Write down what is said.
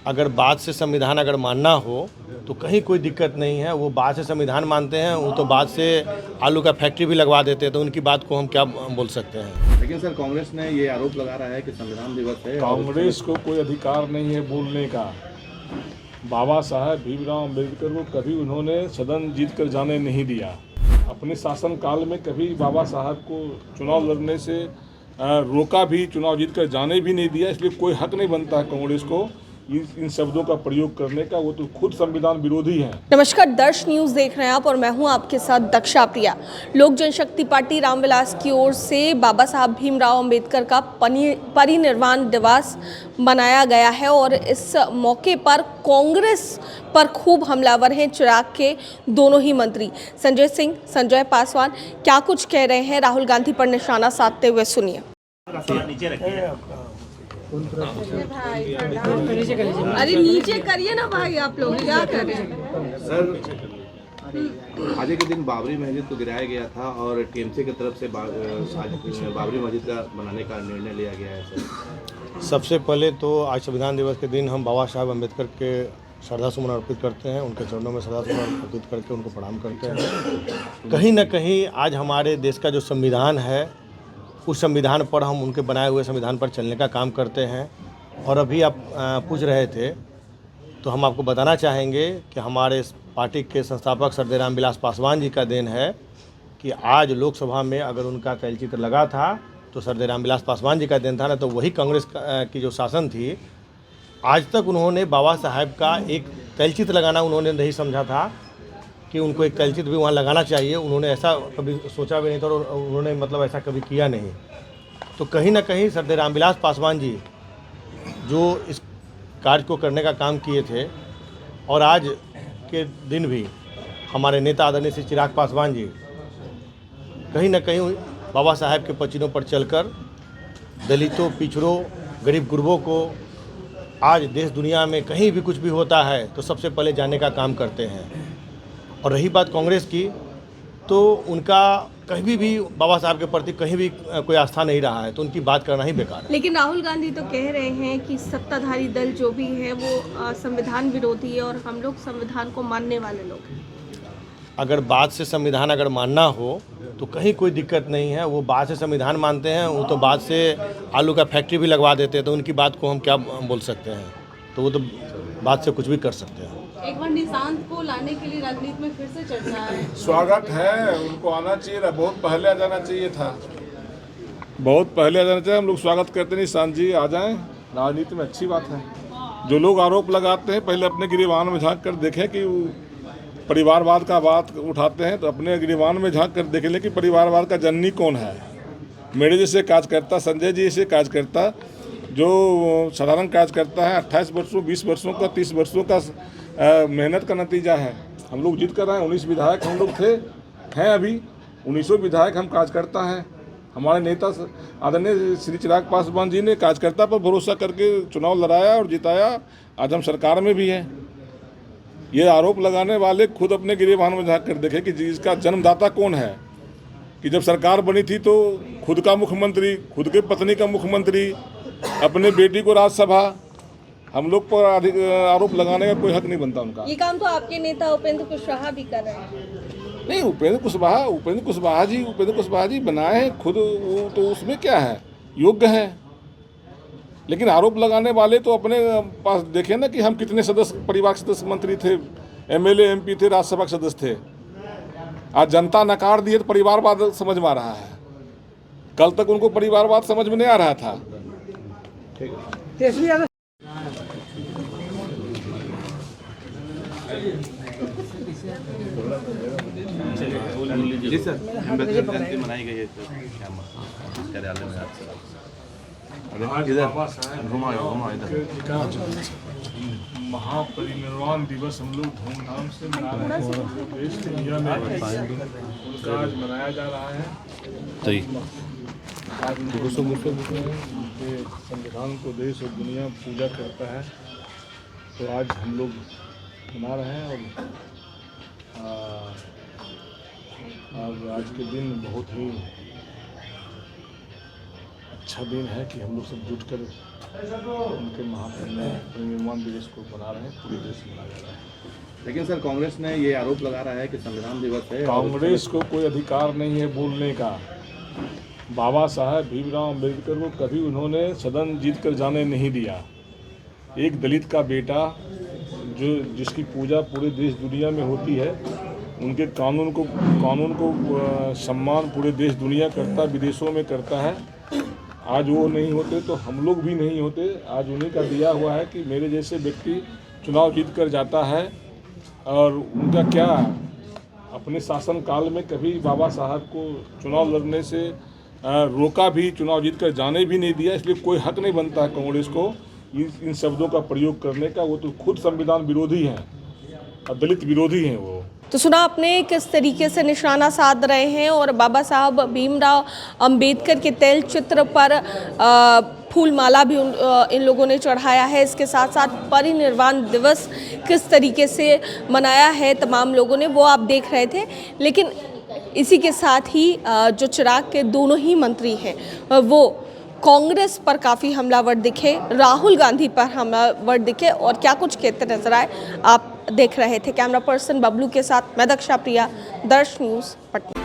अगर बात से संविधान अगर मानना हो तो कहीं कोई दिक्कत नहीं है। वो बात से संविधान मानते हैं, वो तो बात से आलू का फैक्ट्री भी लगवा देते हैं, तो उनकी बात को हम क्या बोल सकते हैं। लेकिन सर कांग्रेस ने ये आरोप लगा रहा है कि संविधान दिवस है। कांग्रेस को कोई अधिकार नहीं है बोलने का। बाबा साहब भीमराव अम्बेडकर को कभी उन्होंने सदन जीत कर जाने नहीं दिया। अपने शासनकाल में कभी बाबा साहब को चुनाव लड़ने से रोका भी, चुनाव जीत कर जाने भी नहीं दिया। इसलिए कोई हक नहीं बनता है कांग्रेस को इन शब्दों का प्रयोग करने का। वो तो खुद संविधान विरोधी है। नमस्कार, दर्श न्यूज देख रहे हैं आप और मैं हूं आपके साथ दक्षा प्रिया। लोक जनशक्ति पार्टी रामविलास की ओर से बाबा साहब भीमराव अंबेडकर का परिनिर्वाण दिवस मनाया गया है और इस मौके पर कांग्रेस पर खूब हमलावर हैं चिराग के दोनों ही मंत्री संजय सिंह, संजय पासवान। क्या कुछ कह रहे हैं राहुल गांधी पर निशाना साधते हुए, सुनिए। अरे नीचे करिए ना भाई, आप लोग क्या कर रहे हैं? सर आज के दिन बाबरी मस्जिद को गिराया गया था और टीएमसी की तरफ से बाबरी मस्जिद का बनाने का निर्णय लिया गया है। सर सबसे पहले तो आज संविधान दिवस के दिन हम बाबा साहब अम्बेडकर के श्रद्धासुमन अर्पित करते हैं, उनके चरणों में श्रद्धासुमन अर्पित करके उनको प्रणाम करते हैं। कहीं ना कहीं आज हमारे देश का जो संविधान है, उस संविधान पर हम उनके बनाए हुए संविधान पर चलने का काम करते हैं। और अभी आप पूछ रहे थे तो हम आपको बताना चाहेंगे कि हमारे पार्टी के संस्थापक सरदार रामविलास पासवान जी का देन है कि आज लोकसभा में अगर उनका तैलचित्र लगा था तो सरदार रामविलास पासवान जी का देन था ना। तो वही कांग्रेस की जो शासन थी, आज तक उन्होंने बाबा साहब का एक तैलचित्र लगाना उन्होंने नहीं समझा था कि उनको एक तैलचित्र भी वहाँ लगाना चाहिए। उन्होंने ऐसा कभी सोचा भी नहीं था और उन्होंने मतलब ऐसा कभी किया नहीं। तो कहीं ना कहीं सरदार रामविलास पासवान जी जो इस कार्य को करने का काम किए थे, और आज के दिन भी हमारे नेता आदरणीय श्री चिराग पासवान जी कहीं ना कहीं बाबा साहब के पचिनों पर चलकर दलितों, पिछड़ों, गरीब गुरबों को आज देश दुनिया में कहीं भी कुछ भी होता है तो सबसे पहले जाने का काम करते हैं। और रही बात कांग्रेस की, तो उनका कहीं भी बाबा साहब के प्रति कहीं भी कोई आस्था नहीं रहा है, तो उनकी बात करना ही बेकार है। लेकिन राहुल गांधी तो कह रहे हैं कि सत्ताधारी दल जो भी है वो संविधान विरोधी है और हम लोग संविधान को मानने वाले लोग हैं। अगर बात से संविधान अगर मानना हो तो कहीं कोई दिक्कत नहीं है। वो बात से संविधान मानते हैं, वो तो बात से आलू का फैक्ट्री भी लगवा देते हैं, तो उनकी बात को हम क्या बोल सकते हैं। तो वो तो बात से कुछ भी कर सकते हैं। एक बार निशांत को लाने के लिए राजनीति में फिर से चर्चा है। स्वागत है, उनको आना चाहिए था, बहुत पहले आ जाना चाहिए था, बहुत पहले आ जाना चाहिए। हम लोग स्वागत करते हैं, निशांत जी आ जाएं, राजनीति में अच्छी बात है। जो लोग आरोप लगाते हैं पहले अपने गिरेबान में झांक कर देखें कि परिवारवाद का बात उठाते हैं तो अपने गिरेबान में झांक कर देख लें कि परिवारवाद का जननी कौन है। मेरे जैसे कार्यकर्ता, संजय जी जैसे कार्यकर्ता जो साधारण कार्यकर्ता है, 28 वर्षों, 20 वर्षों का, 30 वर्षों का मेहनत का नतीजा है। हम लोग जीत कर रहे हैं। 19 विधायक हम लोग थे, हैं अभी 19 विधायक हम कार्यकर्ता हैं। हमारे नेता आदरणीय श्री चिराग पासवान जी ने कार्यकर्ता पर भरोसा करके चुनाव लड़ाया और जिताया। आज हम सरकार में भी हैं। ये आरोप लगाने वाले खुद अपने गिरेबान में झांक कर देखें कि इसका जन्मदाता कौन है। कि जब सरकार बनी थी तो खुद का मुख्यमंत्री, खुद के पत्नी का मुख्यमंत्री, अपने बेटी को राज्यसभा, हम लोग पर आरोप लगाने का कोई हक नहीं बनता उनका। ये काम तो आपके नेता उपेंद्र कुशवाहा भी कर रहे हैं। नहीं, उपेंद्र कुशवाहा जी बनाए हैं खुद, वो तो उसमें क्या है, योग्य है। लेकिन आरोप लगाने वाले तो अपने पास देखें ना कि हम कितने सदस्य, परिवार के सदस्य मंत्री थे, एमएलए, एमपी थे, राज्यसभा के सदस्य थे। आज जनता नकार दिए तो परिवारवाद समझ में आ रहा है। कल तक उनको परिवारवाद समझ में नहीं आ रहा था। जी सर, अम्बेडकर जयंती मनाई गई है कार्यालय में महापरिनिर्वाण दिवस हम लोग धूमधाम से मना रहे हैं। देश दुनिया में उनका आज मनाया जा रहा है। आज उनके संविधान को देश और दुनिया पूजा करता है, तो आज हम लोग मना रहे हैं। और आज के दिन बहुत ही अच्छा दिन है कि हम लोग सब जुट कर उनके परिनिर्वाण दिवस को मना रहे हैं, पूरे देश में मनाया जा रहा है। लेकिन सर कांग्रेस ने ये आरोप लगा रहा है कि संविधान दिवस है। कांग्रेस को कोई अधिकार नहीं है बोलने का। बाबा साहब भीमराव अम्बेडकर को कभी उन्होंने सदन जीत कर जाने नहीं दिया। एक दलित का बेटा जिसकी पूजा पूरे देश दुनिया में होती है, उनके कानून को सम्मान पूरे देश दुनिया करता, विदेशों में करता है। आज वो नहीं होते तो हम लोग भी नहीं होते। आज उन्हीं का दिया हुआ है कि मेरे जैसे व्यक्ति चुनाव जीत कर जाता है, और उनका क्या अपने शासन काल में कभी बाबा साहब को चुनाव लड़ने से रोका भी, चुनाव जीत कर जाने भी नहीं दिया। इसलिए कोई हक नहीं बनता है कांग्रेस को इन शब्दों का प्रयोग करने का। वो तो खुद संविधान विरोधी हैं और दलित विरोधी हैं वो। तो सुना आपने किस तरीके से निशाना साध रहे हैं, और बाबा साहब भीमराव अंबेडकर के तैल चित्र पर फूल माला भी इन लोगों ने चढ़ाया है। इसके साथ साथ परिनिर्वाण दिवस किस तरीके से मनाया है तमाम लोगों ने, वो आप देख रहे थे। लेकिन इसी के साथ ही जो चिराग के दोनों ही मंत्री हैं वो कांग्रेस पर काफ़ी हमलावर दिखे, राहुल गांधी पर हमलावर दिखे, और क्या कुछ कहते नजर आए आप देख रहे थे। कैमरा पर्सन बबलू के साथ मैं दक्षा प्रिया, दर्श न्यूज़, पटना।